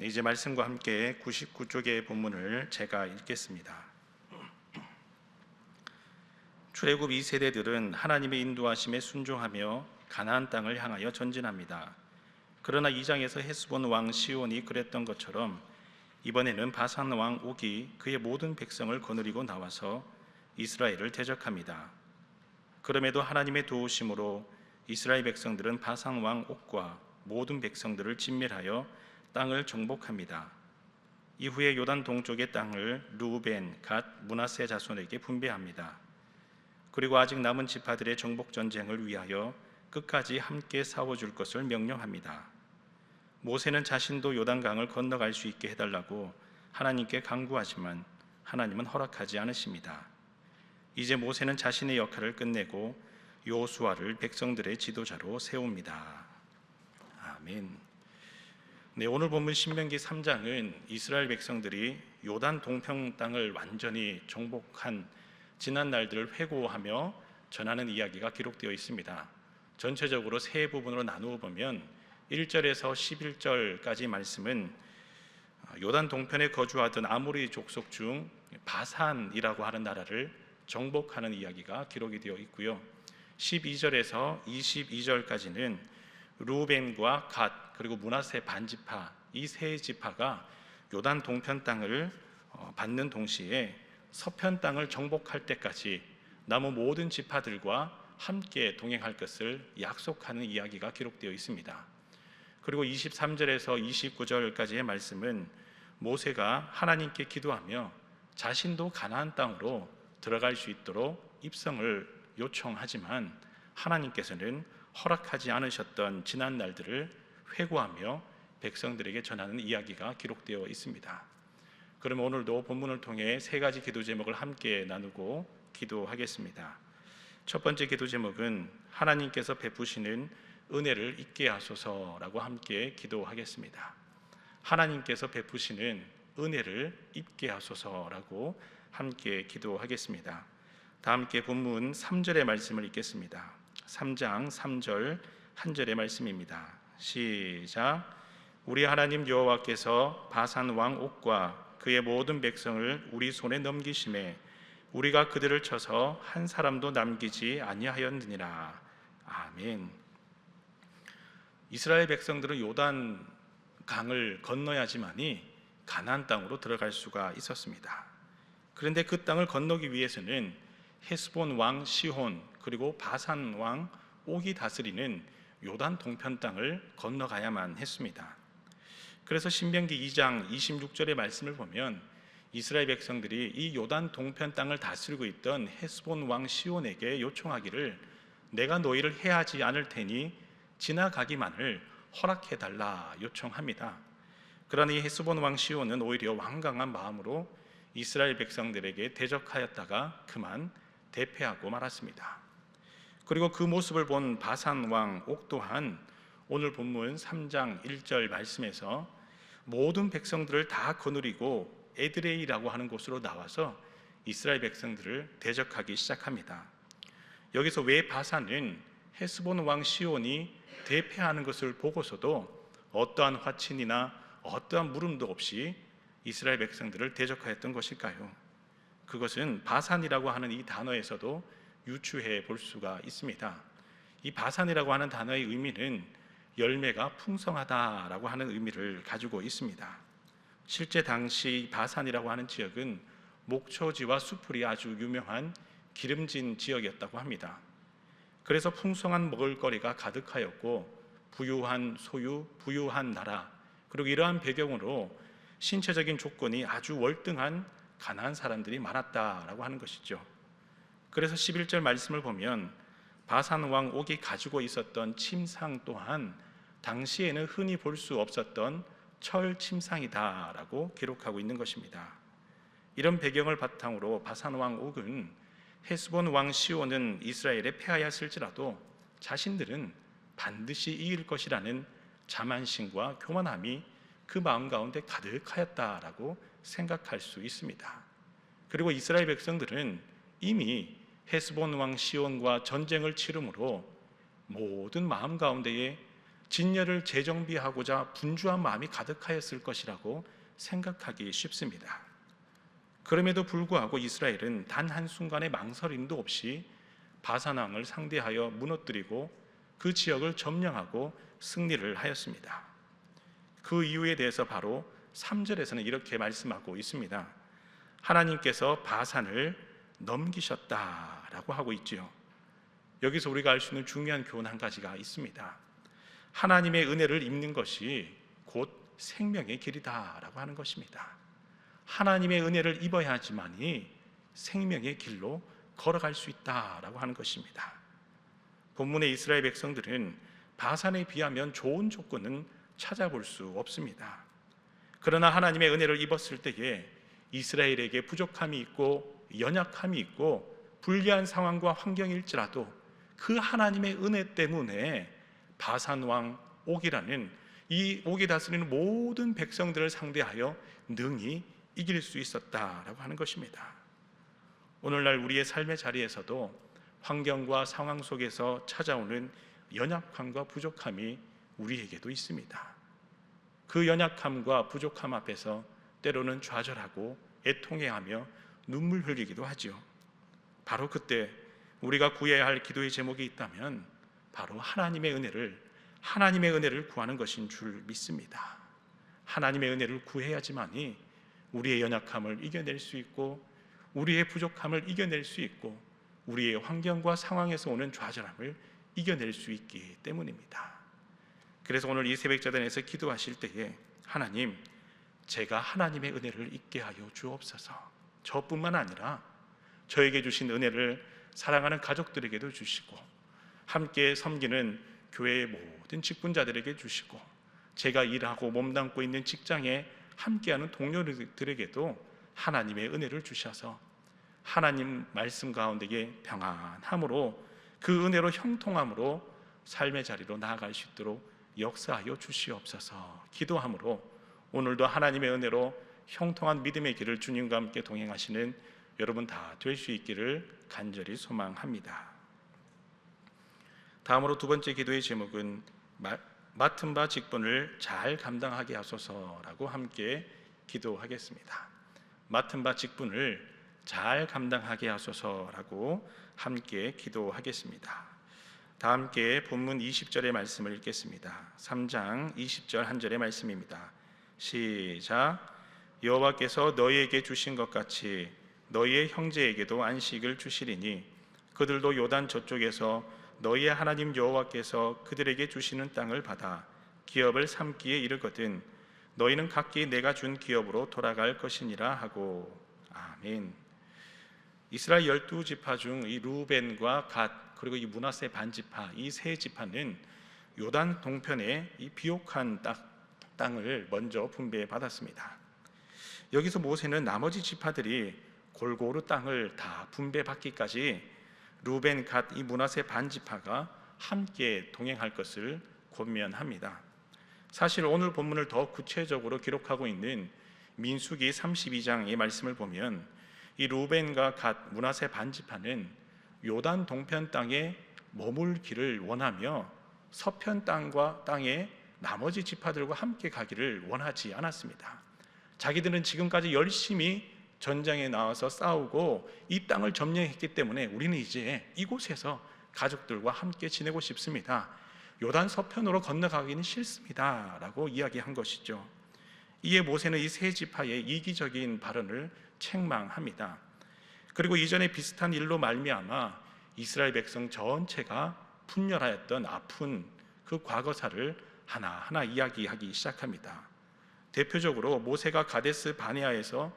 이제 말씀과 함께 99쪽의 본문을 제가 읽겠습니다. 출애굽 2세대들은 하나님의 인도하심에 순종하며 가나안 땅을 향하여 전진합니다. 그러나 2장에서 헤스본 왕 시온이 그랬던 것처럼 이번에는 바산 왕 옥이 그의 모든 백성을 거느리고 나와서 이스라엘을 대적합니다. 그럼에도 하나님의 도우심으로 이스라엘 백성들은 바산 왕 옥과 모든 백성들을 진멸하여 땅을 정복합니다. 이후에 요단 동쪽의 땅을 르우벤, 갓, 므낫세 자손에게 분배합니다. 그리고 아직 남은 지파들의 정복 전쟁을 위하여 끝까지 함께 싸워줄 것을 명령합니다. 모세는 자신도 요단강을 건너갈 수 있게 해달라고 하나님께 간구하지만 하나님은 허락하지 않으십니다. 이제 모세는 자신의 역할을 끝내고 여호수아를 백성들의 지도자로 세웁니다. 아멘. 오늘 본문 신명기 3장은 이스라엘 백성들이 요단 동편 땅을 완전히 정복한 지난 날들을 회고하며 전하는 이야기가 기록되어 있습니다. 전체적으로 세 부분으로 나누어 보면 1절에서 11절까지 말씀은 요단 동편에 거주하던 아모리 족속 중 바산이라고 하는 나라를 정복하는 이야기가 기록이 되어 있고요. 12절에서 22절까지는 르우벤과 갓 그리고 므낫세 반지파 이 세 지파가 요단 동편 땅을 받는 동시에 서편 땅을 정복할 때까지 남은 모든 지파들과 함께 동행할 것을 약속하는 이야기가 기록되어 있습니다. 그리고 23절에서 29절까지의 말씀은 모세가 하나님께 기도하며 자신도 가나안 땅으로 들어갈 수 있도록 입성을 요청하지만 하나님께서는 허락하지 않으셨던 지난 날들을 회고하며 백성들에게 전하는 이야기가 기록되어 있습니다. 그럼 오늘도 본문을 통해 세 가지 기도 제목을 함께 나누고 기도하겠습니다. 첫 번째 기도 제목은 하나님께서 베푸시는 은혜를 잊게 하소서라고 함께 기도하겠습니다. 하나님께서 베푸시는 은혜를 잊게 하소서라고 함께 기도하겠습니다. 다 함께 본문 3절의 말씀을 읽겠습니다. 3장 3절 한 절의 말씀입니다. 시작. 우리 하나님 여호와께서 바산 왕 옥과 그의 모든 백성을 우리 손에 넘기심에 우리가 그들을 쳐서 한 사람도 남기지 아니하였느니라. 아멘. 이스라엘 백성들은 요단 강을 건너야지만이 가나안 땅으로 들어갈 수가 있었습니다. 그런데 그 땅을 건너기 위해서는 헤스본 왕 시혼 그리고 바산 왕 옥이 다스리는 요단 동편 땅을 건너가야만 했습니다. 그래서 신명기 2장 26절의 말씀을 보면 이스라엘 백성들이 이 요단 동편 땅을 다스리고 있던 헤스본 왕 시온에게 요청하기를 내가 너희를 해하지 않을 테니 지나가기만을 허락해달라 요청합니다. 그러나 이 헤스본 왕 시온은 오히려 완강한 마음으로 이스라엘 백성들에게 대적하였다가 그만 대패하고 말았습니다. 그리고 그 모습을 본 바산 왕 옥 또한 오늘 본문 3장 1절 말씀에서 모든 백성들을 다 거느리고 에드레이라고 하는 곳으로 나와서 이스라엘 백성들을 대적하기 시작합니다. 여기서 왜 바산은 헤스본 왕 시온이 대패하는 것을 보고서도 어떠한 화친이나 어떠한 물음도 없이 이스라엘 백성들을 대적하였던 것일까요? 그것은 바산이라고 하는 이 단어에서도 유추해 볼 수가 있습니다. 이 바산이라고 하는 단어의 의미는 열매가 풍성하다라고 하는 의미를 가지고 있습니다. 실제 당시 바산이라고 하는 지역은 목초지와 수풀이 아주 유명한 기름진 지역이었다고 합니다. 그래서 풍성한 먹을거리가 가득하였고 부유한 소유, 부유한 나라 그리고 이러한 배경으로 신체적인 조건이 아주 월등한 가나안 사람들이 많았다라고 하는 것이죠. 그래서 11절 말씀을 보면 바산 왕 옥이 가지고 있었던 침상 또한 당시에는 흔히 볼 수 없었던 철 침상이다라고 기록하고 있는 것입니다. 이런 배경을 바탕으로 바산 왕 옥은 헤스본 왕 시온은 이스라엘에 패하였을지라도 자신들은 반드시 이길 것이라는 자만심과 교만함이 그 마음 가운데 가득하였다라고 생각할 수 있습니다. 그리고 이스라엘 백성들은 이미 헤스본 왕 시온과 전쟁을 치름으로 모든 마음 가운데에 진열을 재정비하고자 분주한 마음이 가득하였을 것이라고 생각하기 쉽습니다. 그럼에도 불구하고 이스라엘은 단 한순간의 망설임도 없이 바산 왕을 상대하여 무너뜨리고 그 지역을 점령하고 승리를 하였습니다. 그 이유에 대해서 바로 3절에서는 이렇게 말씀하고 있습니다. 하나님께서 바산을 넘기셨다라고 하고 있지요. 여기서 우리가 알 수 있는 중요한 교훈 한 가지가 있습니다. 하나님의 은혜를 입는 것이 곧 생명의 길이다라고 하는 것입니다. 하나님의 은혜를 입어야지만이 생명의 길로 걸어갈 수 있다라고 하는 것입니다. 본문의 이스라엘 백성들은 바산에 비하면 좋은 조건은 찾아볼 수 없습니다. 그러나 하나님의 은혜를 입었을 때에 이스라엘에게 부족함이 있고 연약함이 있고 불리한 상황과 환경일지라도 그 하나님의 은혜 때문에 바산 왕 옥이라는 이 옥이 다스리는 모든 백성들을 상대하여 능히 이길 수 있었다라고 하는 것입니다. 오늘날 우리의 삶의 자리에서도 환경과 상황 속에서 찾아오는 연약함과 부족함이 우리에게도 있습니다. 그 연약함과 부족함 앞에서 때로는 좌절하고 애통해하며 눈물 흘리기도 하죠. 바로 그때 우리가 구해야 할 기도의 제목이 있다면 바로 하나님의 은혜를 구하는 것인 줄 믿습니다. 하나님의 은혜를 구해야지만이 우리의 연약함을 이겨낼 수 있고 우리의 부족함을 이겨낼 수 있고 우리의 환경과 상황에서 오는 좌절함을 이겨낼 수 있기 때문입니다. 그래서 오늘 이 새벽자단에서 기도하실 때에 하나님, 제가 하나님의 은혜를 잊게 하여 주옵소서. 저뿐만 아니라 저에게 주신 은혜를 사랑하는 가족들에게도 주시고 함께 섬기는 교회의 모든 직분자들에게 주시고 제가 일하고 몸담고 있는 직장에 함께하는 동료들에게도 하나님의 은혜를 주셔서 하나님 말씀 가운데에 평안함으로 그 은혜로 형통함으로 삶의 자리로 나아갈 수 있도록 역사하여 주시옵소서. 기도함으로 오늘도 하나님의 은혜로 형통한 믿음의 길을 주님과 함께 동행하시는 여러분 다 될 수 있기를 간절히 소망합니다. 다음으로 두 번째 기도의 제목은 맡은 바 직분을 잘 감당하게 하소서라고 함께 기도하겠습니다. 맡은 바 직분을 잘 감당하게 하소서라고 함께 기도하겠습니다. 다 함께 본문 20절의 말씀을 읽겠습니다. 3장 20절 한 절의 말씀입니다. 시작. 여호와께서 너희에게 주신 것 같이 너희의 형제에게도 안식을 주시리니 그들도 요단 저쪽에서 너희의 하나님 여호와께서 그들에게 주시는 땅을 받아 기업을 삼기에 이르거든 너희는 각기 내가 준 기업으로 돌아갈 것이니라 하고. 아멘. 이스라엘 12지파 중 이 루벤과 갓 그리고 이 므낫세 반지파 이 세 지파는 요단 동편의 이 비옥한 땅을 먼저 분배해 받았습니다. 여기서 모세는 나머지 지파들이 골고루 땅을 다 분배받기까지 루벤, 갓, 이 므낫세 반지파가 함께 동행할 것을 권면합니다. 사실 오늘 본문을 더 구체적으로 기록하고 있는 민수기 32장의 말씀을 보면 이 루벤과 갓, 므낫세 반지파는 요단 동편 땅에 머물기를 원하며 서편 땅과 땅에 나머지 지파들과 함께 가기를 원하지 않았습니다. 자기들은 지금까지 열심히 전장에 나와서 싸우고 이 땅을 점령했기 때문에 우리는 이제 이곳에서 가족들과 함께 지내고 싶습니다. 요단 서편으로 건너가기는 싫습니다 라고 이야기한 것이죠. 이에 모세는 이 세 지파의 이기적인 발언을 책망합니다. 그리고 이전에 비슷한 일로 말미암아 이스라엘 백성 전체가 분열하였던 아픈 그 과거사를 하나하나 이야기하기 시작합니다. 대표적으로 모세가 가데스 바네아에서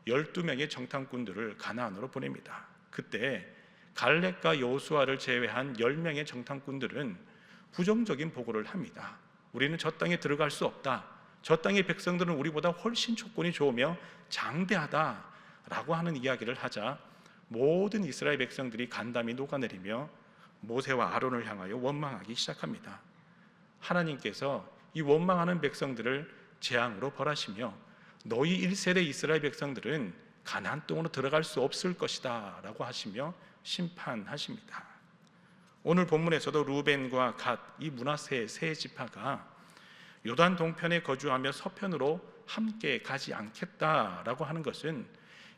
12명의 정탐꾼들을 가나안으로 보냅니다. 그때 갈렙과 여호수아를 제외한 10명의 정탐꾼들은 부정적인 보고를 합니다. 우리는 저 땅에 들어갈 수 없다. 저 땅의 백성들은 우리보다 훨씬 조건이 좋으며 장대하다라고 하는 이야기를 하자 모든 이스라엘 백성들이 간담이 녹아내리며 모세와 아론을 향하여 원망하기 시작합니다. 하나님께서 이 원망하는 백성들을 재앙으로 벌하시며 너희 1세대 이스라엘 백성들은 가나안 땅으로 들어갈 수 없을 것이다 라고 하시며 심판하십니다. 오늘 본문에서도 루벤과 갓, 이 므낫세 세 지파가 요단 동편에 거주하며 서편으로 함께 가지 않겠다라고 하는 것은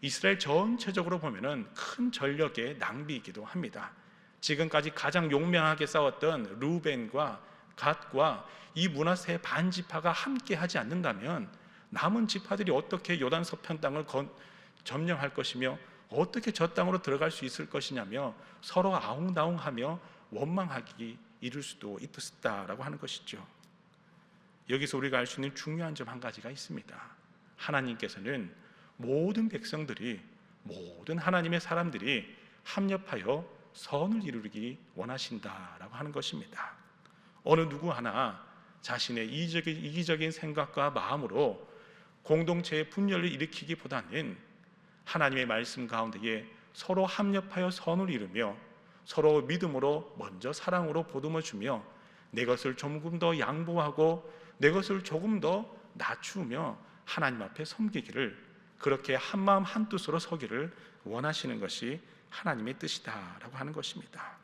이스라엘 전체적으로 보면은 큰 전력의 낭비이기도 합니다. 지금까지 가장 용맹하게 싸웠던 루벤과 갓과 이 므낫세 반 지파가 함께 하지 않는다면 남은 지파들이 어떻게 요단 서편 땅을 점령할 것이며 어떻게 저 땅으로 들어갈 수 있을 것이냐며 서로 아웅다웅하며 원망하기 이를 수도 있었다라고 하는 것이죠. 여기서 우리가 알 수 있는 중요한 점 한 가지가 있습니다. 하나님께서는 모든 백성들이, 모든 하나님의 사람들이 합력하여 선을 이루기 원하신다라고 하는 것입니다. 어느 누구 하나 자신의 이기적인 생각과 마음으로 공동체의 분열을 일으키기보다는 하나님의 말씀 가운데에 서로 합력하여 선을 이루며 서로 믿음으로 먼저 사랑으로 보듬어 주며 내 것을 조금 더 양보하고 내 것을 조금 더 낮추며 하나님 앞에 섬기기를, 그렇게 한마음 한뜻으로 서기를 원하시는 것이 하나님의 뜻이다라고 하는 것입니다.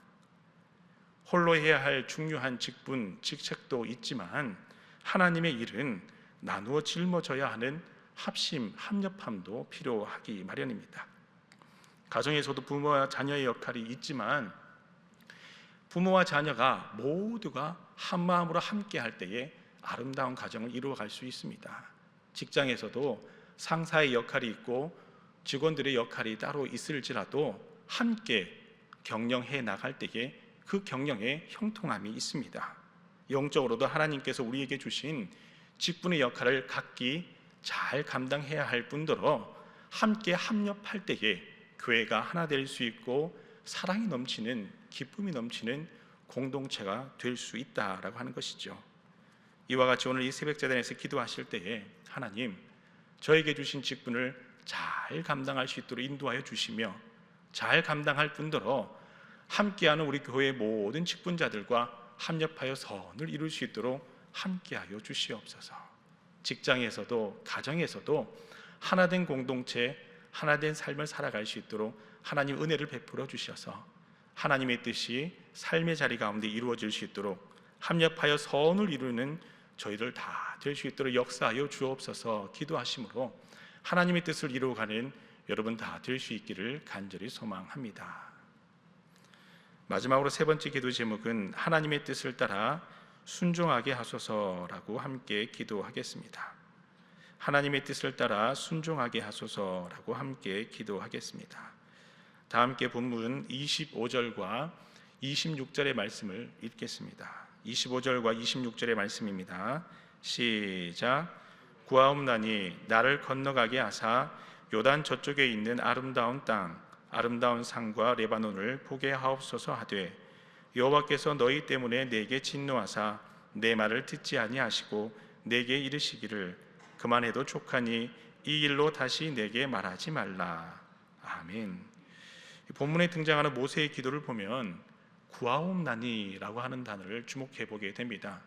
홀로 해야 할 중요한 직분, 직책도 있지만 하나님의 일은 나누어 짊어져야 하는 합심, 합력함도 필요하기 마련입니다. 가정에서도 부모와 자녀의 역할이 있지만 부모와 자녀가 모두가 한마음으로 함께 할 때에 아름다운 가정을 이루어갈 수 있습니다. 직장에서도 상사의 역할이 있고 직원들의 역할이 따로 있을지라도 함께 경영해 나갈 때에 그 경영에 형통함이 있습니다. 영적으로도 하나님께서 우리에게 주신 직분의 역할을 각기 잘 감당해야 할 뿐더러 함께 합력할 때에 교회가 하나 될 수 있고 사랑이 넘치는, 기쁨이 넘치는 공동체가 될 수 있다라고 하는 것이죠. 이와 같이 오늘 이 새벽제단에서 기도하실 때에 하나님, 저에게 주신 직분을 잘 감당할 수 있도록 인도하여 주시며 잘 감당할 뿐더러 함께하는 우리 교회의 모든 직분자들과 합력하여 선을 이룰 수 있도록 함께하여 주시옵소서. 직장에서도 가정에서도 하나된 공동체, 하나된 삶을 살아갈 수 있도록 하나님 은혜를 베풀어 주셔서 하나님의 뜻이 삶의 자리 가운데 이루어질 수 있도록 합력하여 선을 이루는 저희들 다 될 수 있도록 역사하여 주옵소서 기도하심으로 하나님의 뜻을 이루어가는 여러분 다 될 수 있기를 간절히 소망합니다. 마지막으로 세 번째 기도 제목은 하나님의 뜻을 따라 순종하게 하소서라고 함께 기도하겠습니다. 하나님의 뜻을 따라 순종하게 하소서라고 함께 기도하겠습니다. 다 함께 본문 25절과 26절의 말씀을 읽겠습니다. 25절과 26절의 말씀입니다. 시작. 구하옵나니 나를 건너가게 하사 요단 저쪽에 있는 아름다운 땅, 아름다운 산과 레바논을 보게 하옵소서 하되 여호와께서 너희 때문에 내게 진노하사 내 말을 듣지 아니하시고 내게 이르시기를 그만해도 족하니 이 일로 다시 내게 말하지 말라. 아멘. 본문에 등장하는 모세의 기도를 보면 구하옵나니라고 하는 단어를 주목해 보게 됩니다.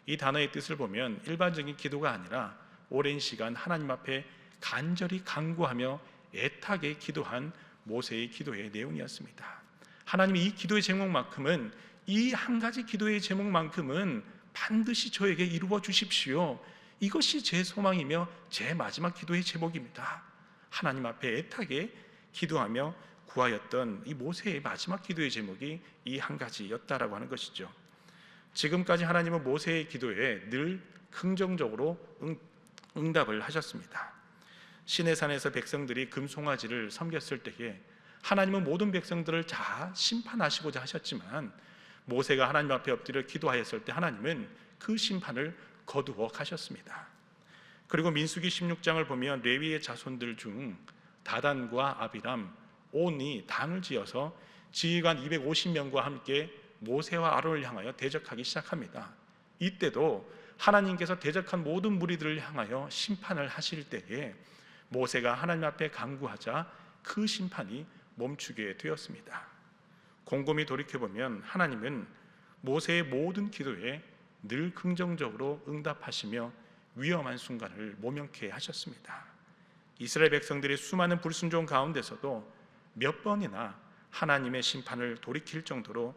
이 단어의 뜻을 보면 일반적인 기도가 아니라 오랜 시간 하나님 앞에 간절히 간구하며 애타게 기도한 모세의 기도의 내용이었습니다. 하나님이 이 기도의 제목만큼은, 이 한 가지 기도의 제목만큼은 반드시 저에게 이루어 주십시오. 이것이 제 소망이며 제 마지막 기도의 제목입니다. 하나님 앞에 애타게 기도하며 구하였던 이 모세의 마지막 기도의 제목이 이 한 가지였다라고 하는 것이죠. 지금까지 하나님은 모세의 기도에 늘 긍정적으로 응답을 하셨습니다. 시내산에서 백성들이 금송아지를 섬겼을 때에 하나님은 모든 백성들을 다 심판하시고자 하셨지만 모세가 하나님 앞에 엎드려 기도하였을 때 하나님은 그 심판을 거두어 가셨습니다. 그리고 민수기 16장을 보면 레위의 자손들 중 다단과 아비람, 온이 당을 지어서 지휘관 250명과 함께 모세와 아론을 향하여 대적하기 시작합니다. 이때도 하나님께서 대적한 모든 무리들을 향하여 심판을 하실 때에 모세가 하나님 앞에 간구하자 그 심판이 멈추게 되었습니다. 곰곰이 돌이켜보면 하나님은 모세의 모든 기도에 늘 긍정적으로 응답하시며 위험한 순간을 모면케 하셨습니다. 이스라엘 백성들의 수많은 불순종 가운데서도 몇 번이나 하나님의 심판을 돌이킬 정도로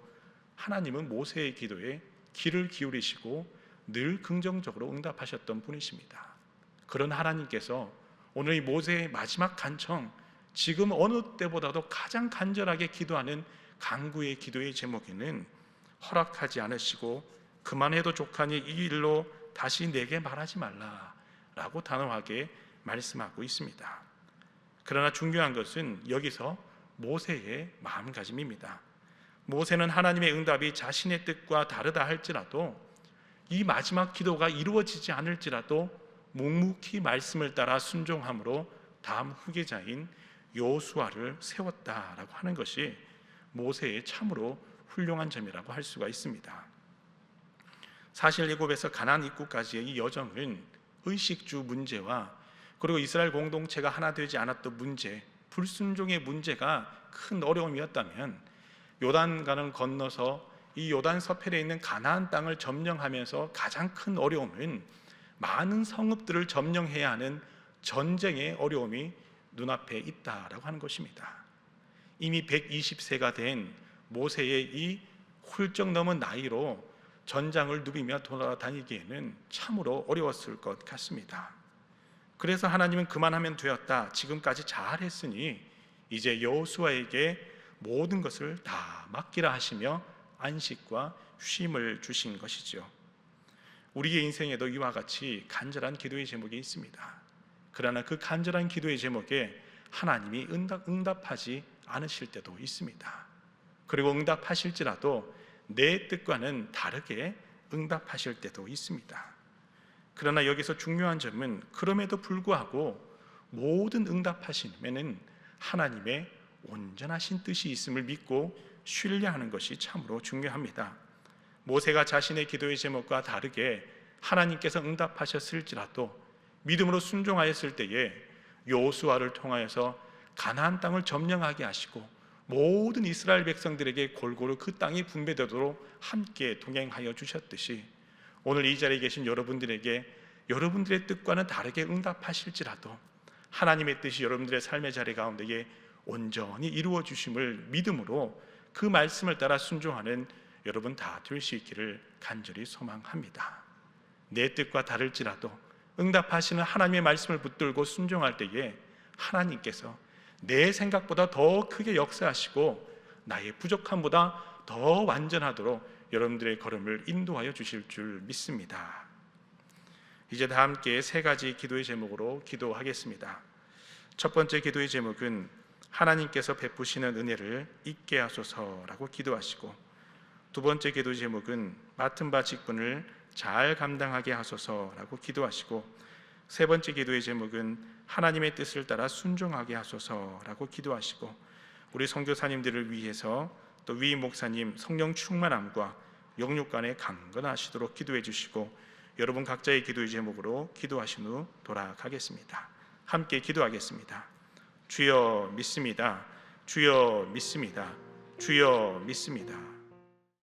하나님은 모세의 기도에 귀를 기울이시고 늘 긍정적으로 응답하셨던 분이십니다. 그런 하나님께서 오늘 이 모세의 마지막 간청, 지금 어느 때보다도 가장 간절하게 기도하는 간구의 기도의 제목에는 허락하지 않으시고 그만해도 족하니 이 일로 다시 내게 말하지 말라라고 단호하게 말씀하고 있습니다. 그러나 중요한 것은 여기서 모세의 마음가짐입니다. 모세는 하나님의 응답이 자신의 뜻과 다르다 할지라도, 이 마지막 기도가 이루어지지 않을지라도 묵묵히 말씀을 따라 순종함으로 다음 후계자인 여호수아를 세웠다라고 하는 것이 모세의 참으로 훌륭한 점이라고 할 수가 있습니다. 사실 애굽에서 가나안 입구까지의 이 여정은 의식주 문제와 그리고 이스라엘 공동체가 하나 되지 않았던 문제, 불순종의 문제가 큰 어려움이었다면, 요단강을 건너서 이 요단 서편에 있는 가나안 땅을 점령하면서 가장 큰 어려움은 많은 성읍들을 점령해야 하는 전쟁의 어려움이 눈앞에 있다라고 하는 것입니다. 이미 120세가 된 모세의 이 훌쩍 넘은 나이로 전장을 누비며 돌아다니기에는 참으로 어려웠을 것 같습니다. 그래서 하나님은 그만하면 되었다, 지금까지 잘했으니 이제 여호수아에게 모든 것을 다 맡기라 하시며 안식과 쉼을 주신 것이죠. 우리의 인생에도 이와 같이 간절한 기도의 제목이 있습니다. 그러나 그 간절한 기도의 제목에 하나님이 응답하지 않으실 때도 있습니다. 그리고 응답하실지라도 내 뜻과는 다르게 응답하실 때도 있습니다. 그러나 여기서 중요한 점은 그럼에도 불구하고 모든 응답하심에는 하나님의 온전하신 뜻이 있음을 믿고 신뢰하는 것이 참으로 중요합니다. 모세가 자신의 기도의 제목과 다르게 하나님께서 응답하셨을지라도 믿음으로 순종하였을 때에 여호수아를 통하여서 가나안 땅을 점령하게 하시고 모든 이스라엘 백성들에게 골고루 그 땅이 분배되도록 함께 동행하여 주셨듯이, 오늘 이 자리에 계신 여러분들에게 여러분들의 뜻과는 다르게 응답하실지라도 하나님의 뜻이 여러분들의 삶의 자리 가운데에 온전히 이루어 주심을 믿음으로 그 말씀을 따라 순종하는 여러분 다 될 수 있기를 간절히 소망합니다. 내 뜻과 다를지라도 응답하시는 하나님의 말씀을 붙들고 순종할 때에 하나님께서 내 생각보다 더 크게 역사하시고 나의 부족함보다 더 완전하도록 여러분들의 걸음을 인도하여 주실 줄 믿습니다. 이제 다 함께 세 가지 기도의 제목으로 기도하겠습니다. 첫 번째 기도의 제목은 하나님께서 베푸시는 은혜를 잊게 하소서라고 기도하시고, 두 번째 기도 제목은 맡은 바 직분을 잘 감당하게 하소서라고 기도하시고, 세 번째 기도의 제목은 하나님의 뜻을 따라 순종하게 하소서라고 기도하시고, 우리 선교사님들을 위해서 또 위 목사님 성령 충만함과 영육간에 강건하시도록 기도해 주시고, 여러분 각자의 기도의 제목으로 기도하신 후 돌아가겠습니다. 함께 기도하겠습니다. 주여 믿습니다. 주여 믿습니다. 주여 믿습니다.